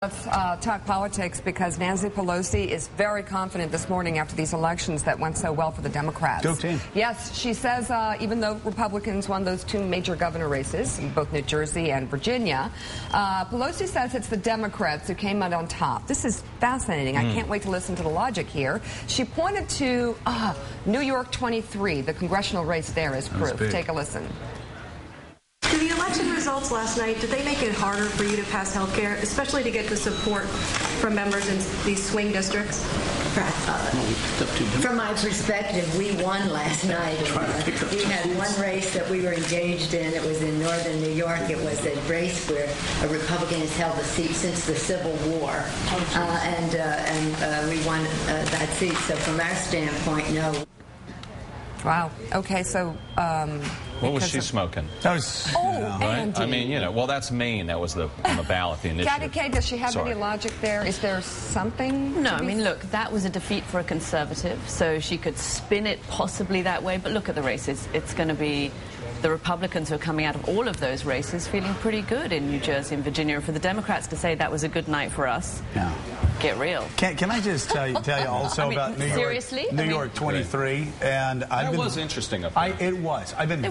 Let's talk politics, because Nancy Pelosi is very confident this morning after these elections that went so well for the Democrats. Go team. Yes, she says even though Republicans won those two major governor races in both New Jersey and Virginia, Pelosi says it's the Democrats who came out on top. This is fascinating. I can't wait to listen to the logic here. She pointed to New York 23, the congressional race there, as proof. Take a listen. Do the election results last night, did they make it harder for you to pass health care, especially to get the support from members in these swing districts? From my perspective, we won last night. We had one race that we were engaged in. It was in northern New York. It was a race where a Republican has held the seat since the Civil War, and we won that seat. So from our standpoint, no. Wow. Okay, so... what was she smoking? Right? Andy. I mean, you know, well, that's Maine. That was on the ballot, the initiative. Kathy Kay, does she have any logic there? Is there something? No, I mean, look, that was a defeat for a conservative, so she could spin it possibly that way. But look at the races. It's going to be the Republicans who are coming out of all of those races feeling pretty good in New Jersey and Virginia. And for the Democrats to say that was a good night for us, get real. Can I just tell you also about New York? Seriously? New York 23, and that was interesting. It was. I've been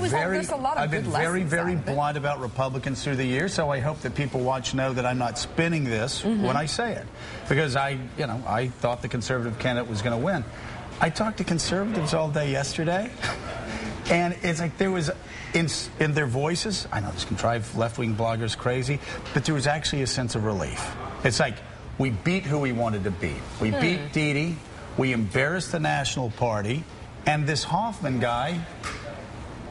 very blunt about Republicans through the years, so I hope that people watch know that I'm not spinning this when I say it, because I thought the conservative candidate was going to win. I talked to conservatives all day yesterday, and it's like there was in their voices, I know this can drive left-wing bloggers crazy, but there was actually a sense of relief. It's like, we beat who we wanted to beat. We beat Didi, we embarrassed the National Party, and this Hoffman guy,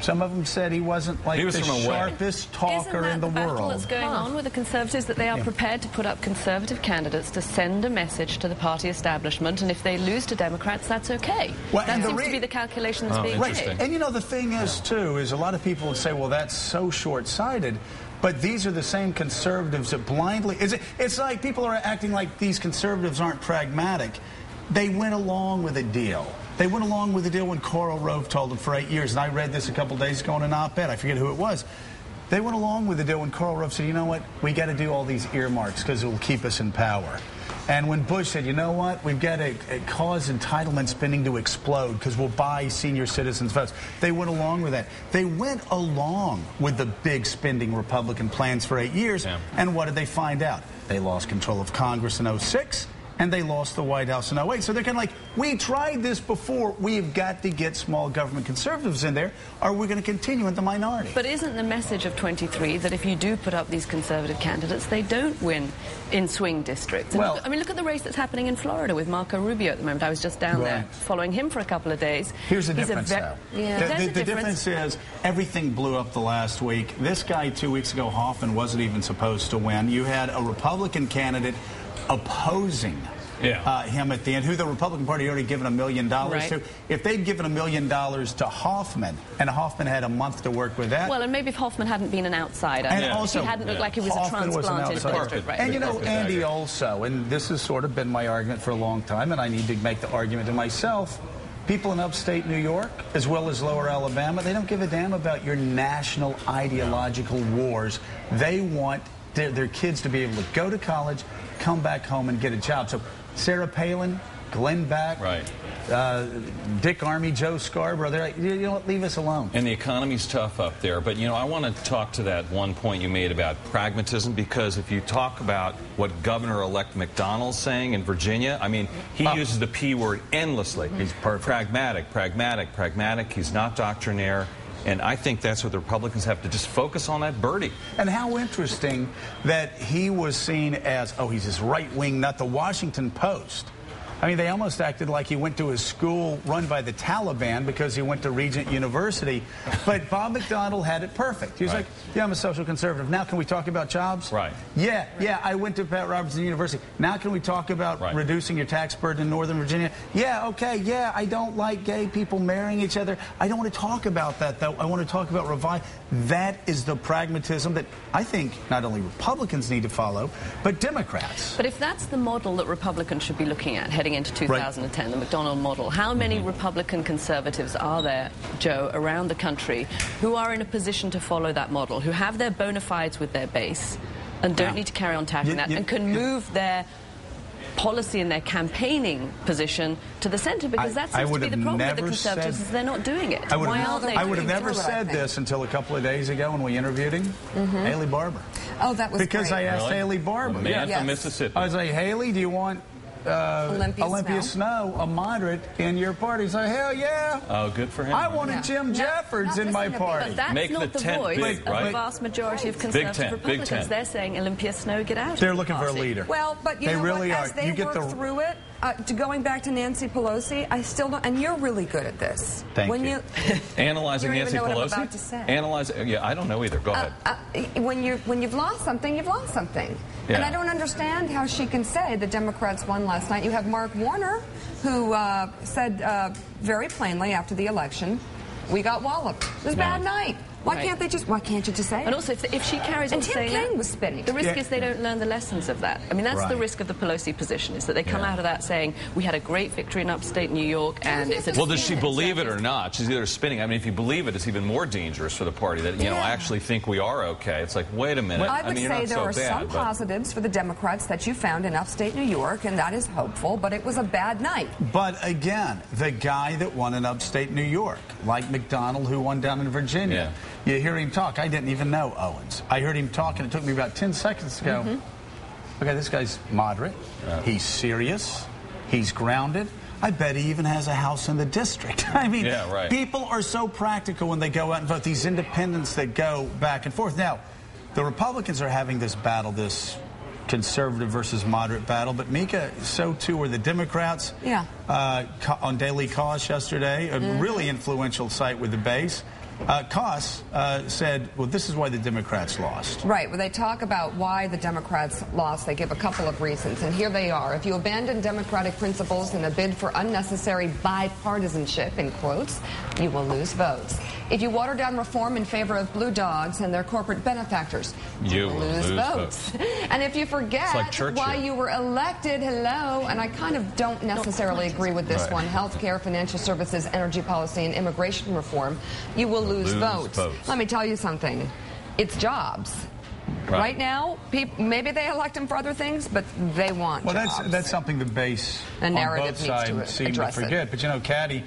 some of them said he wasn't like the sharpest talker in the world. Isn't that the battle that's going on with the Conservatives, that they are prepared to put up Conservative candidates to send a message to the party establishment, and if they lose to Democrats, that's okay. Well, that seems to be the calculation that's being made. And you know, the thing is, too, is a lot of people would say, well, that's so short-sighted. But these are the same conservatives that blindly... It's like people are acting like these conservatives aren't pragmatic. They went along with a deal. They went along with the deal when Karl Rove told them for 8 years, and I read this a couple days ago in an op-ed. I forget who it was. They went along with the deal when Karl Rove said, you know what, we got to do all these earmarks because it will keep us in power. And when Bush said, you know what, we've got to cause entitlement spending to explode because we'll buy senior citizens' votes, they went along with that. They went along with the big spending Republican plans for 8 years, and what did they find out? They lost control of Congress in 2006. And they lost the White House in 2008. So they're kind of like, we tried this before. We've got to get small government conservatives in there, or we're going to continue in the minority. But isn't the message of 23 that if you do put up these conservative candidates, they don't win in swing districts? Well, look at the race that's happening in Florida with Marco Rubio at the moment. I was just down there following him for a couple of days. Here's the difference, though. The difference is everything blew up the last week. This guy 2 weeks ago, Hoffman, wasn't even supposed to win. You had a Republican candidate opposing him at the end, who the Republican Party had already given $1 million to. If they'd given $1 million to Hoffman, and Hoffman had a month to work with that. Well, and maybe if Hoffman hadn't been an outsider, and also he hadn't looked like he was Hoffman a transplanted district. And you know, Andy, also, and this has sort of been my argument for a long time, and I need to make the argument to myself. People in upstate New York, as well as lower Alabama, they don't give a damn about your national ideological wars. They want their kids to be able to go to college, come back home, and get a job. So Sarah Palin, Glenn Beck, Dick Armey, Joe Scarborough, they're like, you know what, leave us alone. And the economy's tough up there. But, you know, I want to talk to that one point you made about pragmatism, because if you talk about what Governor-elect McDonnell's saying in Virginia, I mean, he uses the P word endlessly. He's pragmatic, pragmatic, pragmatic. He's not doctrinaire. And I think that's what the Republicans have to just focus on, that birdie. And how interesting that he was seen as, oh, he's this right-wing nut. The Washington Post, I mean, they almost acted like he went to a school run by the Taliban because he went to Regent University. But Bob McDonnell had it perfect. He was like, yeah, I'm a social conservative. Now can we talk about jobs? Yeah, I went to Pat Robertson University. Now can we talk about reducing your tax burden in Northern Virginia? Yeah, okay, yeah, I don't like gay people marrying each other. I don't want to talk about that, though. I want to talk about revive. That is the pragmatism that I think not only Republicans need to follow, but Democrats. But if that's the model that Republicans should be looking at heading into 2010, the McDonnell model, how many Republican conservatives are there, Joe, around the country who are in a position to follow that model, who have their bona fides with their base, and don't need to carry on tackling that, and can move their policy and their campaigning position to the centre, because that seems to be the problem with the Conservatives, is they're not doing it. Why aren't they? I would have never said this until a couple of days ago when we interviewed him, Haley Barbour. Oh, that was because great. I asked Haley Barbour. The man from Mississippi. I was like, Haley, do you want Olympia Snow, a moderate, in your party? He's like, hell yeah. Oh, good for him. I wanted Jim Jeffords in my party. But that's not the voice of the vast majority of Conservative Republicans. They're saying Olympia Snow, get out. They're looking for a leader. Well, but you know really what? are. As they work through it, going back to Nancy Pelosi, I still don't, and you're really good at this. Thank you. Analyzing Nancy Pelosi? What I'm about to say. Analyzing, yeah, I don't know either. Go ahead. When you've lost something, you've lost something. Yeah. And I don't understand how she can say the Democrats won last night. You have Mark Warner, who said very plainly after the election, we got walloped. It was a bad night. Why can't you just say it? And also, if she carries on saying Tim Kaine was spinning. The risk is they don't learn the lessons of that. I mean, that's the risk of the Pelosi position, is that they come out of that saying, we had a great victory in upstate New York, and it's a... Well, does she believe it or not? She's either spinning. I mean, if you believe it, it's even more dangerous for the party that, you know, I actually think we are okay. It's like, wait a minute. I would say there are some positives for the Democrats that you found in upstate New York, and that is hopeful, but it was a bad night. But again, the guy that won in upstate New York, like McDonald, who won down in Virginia, you hear him talk. I didn't even know Owens. I heard him talk, and it took me about 10 seconds to go, okay, this guy's moderate. He's serious. He's grounded. I bet he even has a house in the district. I mean, people are so practical when they go out and vote. These independents that go back and forth. Now, the Republicans are having this battle, this conservative versus moderate battle, but Mika, so too are the Democrats. On Daily Kos yesterday, a really influential site with the base. Kos said, well, this is why the Democrats lost. Right. When they talk about why the Democrats lost, they give a couple of reasons, and here they are. If you abandon democratic principles in a bid for unnecessary bipartisanship, in quotes, you will lose votes. If you water down reform in favor of blue dogs and their corporate benefactors, you will lose votes. And if you forget why you were elected, hello, and I kind of don't necessarily agree with this one, health care, financial services, energy policy, and immigration reform, you will lose votes. Let me tell you something. It's jobs. Right now, maybe they elect them for other things, but they want jobs. That's something the base on both sides seem to forget. But, you know, Caddy,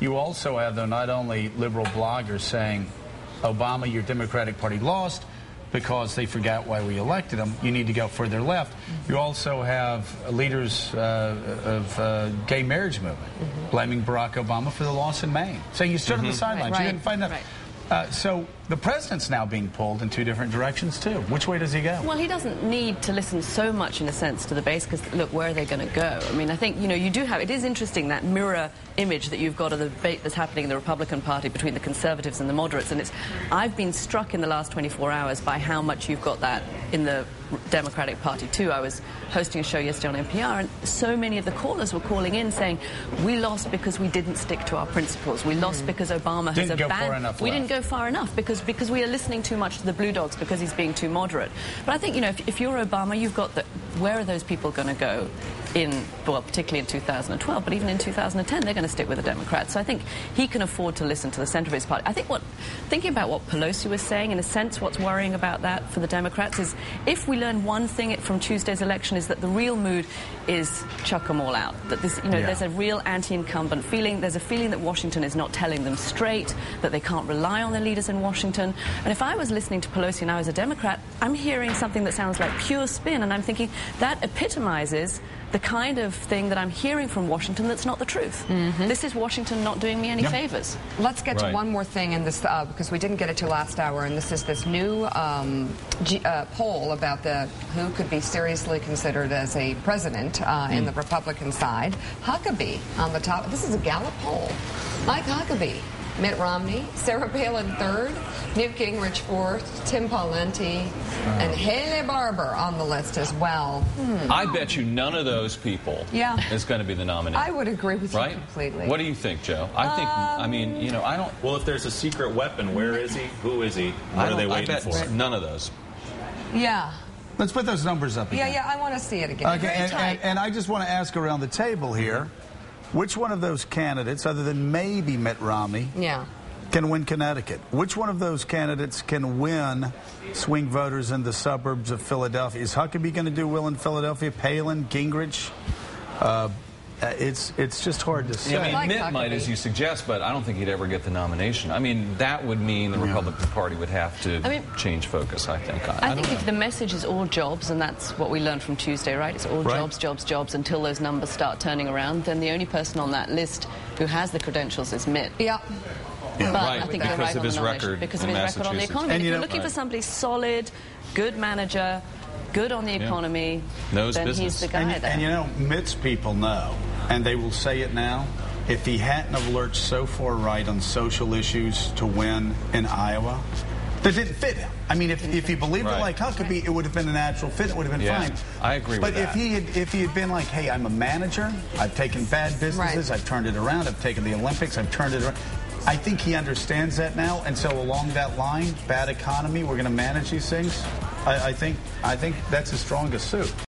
you also have, though, not only liberal bloggers saying, Obama, your Democratic Party lost because they forgot why we elected him. You need to go further left. You also have leaders of gay marriage movement blaming Barack Obama for the loss in Maine, saying you stood on the sidelines. You didn't find enough. So the president's now being pulled in two different directions, too. Which way does he go? Well, he doesn't need to listen so much, in a sense, to the base, because, look, where are they going to go? I mean, I think, you know, you do have... It is interesting, that mirror image that you've got of the debate that's happening in the Republican Party between the conservatives and the moderates, and I've been struck in the last 24 hours by how much you've got that in the Democratic Party, too. I was hosting a show yesterday on NPR, and so many of the callers were calling in saying, we lost because we didn't stick to our principles. We lost because Obama has abandoned... We didn't go far enough because we are listening too much to the Blue Dogs because he's being too moderate. But I think, you know, if you're Obama, you've got the... Where are those people going to go particularly in 2012, but even in 2010, they're going to stick with the Democrats. So I think he can afford to listen to the centre of his party. I think thinking about what Pelosi was saying, in a sense, what's worrying about that for the Democrats is, if we learn one thing from Tuesday's election, is that the real mood is chuck them all out. That this, you know, there's a real anti-incumbent feeling. There's a feeling that Washington is not telling them straight, that they can't rely on their leaders in Washington. And if I was listening to Pelosi and I was a Democrat, I'm hearing something that sounds like pure spin, and I'm thinking that epitomizes the kind of thing that I'm hearing from Washington that's not the truth. This is Washington not doing me any favors. Let's get to one more thing in this, because we didn't get it to last hour, and this is this new poll about who could be seriously considered as a president in the Republican side. Huckabee on the top. This is a Gallup poll. Mike Huckabee, Mitt Romney, Sarah Palin third, Newt Gingrich fourth, Tim Pawlenty, and Haley Barbour on the list as well. I bet you none of those people is going to be the nominee. I would agree with you completely. What do you think, Joe? I think, I mean, you know, I don't... Well, if there's a secret weapon, where is he? Who is he? What are they waiting for? None of those. Yeah. Let's put those numbers up again. Yeah, I want to see it again. Okay, and I just want to ask around the table here, which one of those candidates, other than maybe Mitt Romney, can win Connecticut? Which one of those candidates can win swing voters in the suburbs of Philadelphia? Is Huckabee going to do well in Philadelphia? Palin, Gingrich? It's just hard to say. Yeah, I mean, like Mitt Huckabee. might, as you suggest, but I don't think he'd ever get the nomination. I mean, that would mean the Republican Party would have to change focus, I think. I think if the message is all jobs, and that's what we learned from Tuesday, right? It's all jobs, jobs, jobs until those numbers start turning around, then the only person on that list who has the credentials is Mitt. Yeah. But Right, I think because you're right of on his the nomination, record because of in his record on the Massachusetts. economy. And If you you're know- looking for somebody solid, good manager, good on the economy, Knows then business. he's the guy there. And you know, Mitt's people know, and they will say it now, if he hadn't have lurched so far right on social issues to win in Iowa, that didn't fit him. I mean, if he believed it like Huckabee, it would have been a natural fit. It would have been fine. I agree but with that. if he had been like, hey, I'm a manager, I've taken bad businesses, I've turned it around, I've taken the Olympics, I've turned it around. I think he understands that now, and so along that line, bad economy, we're going to manage these things. I think that's his strongest suit.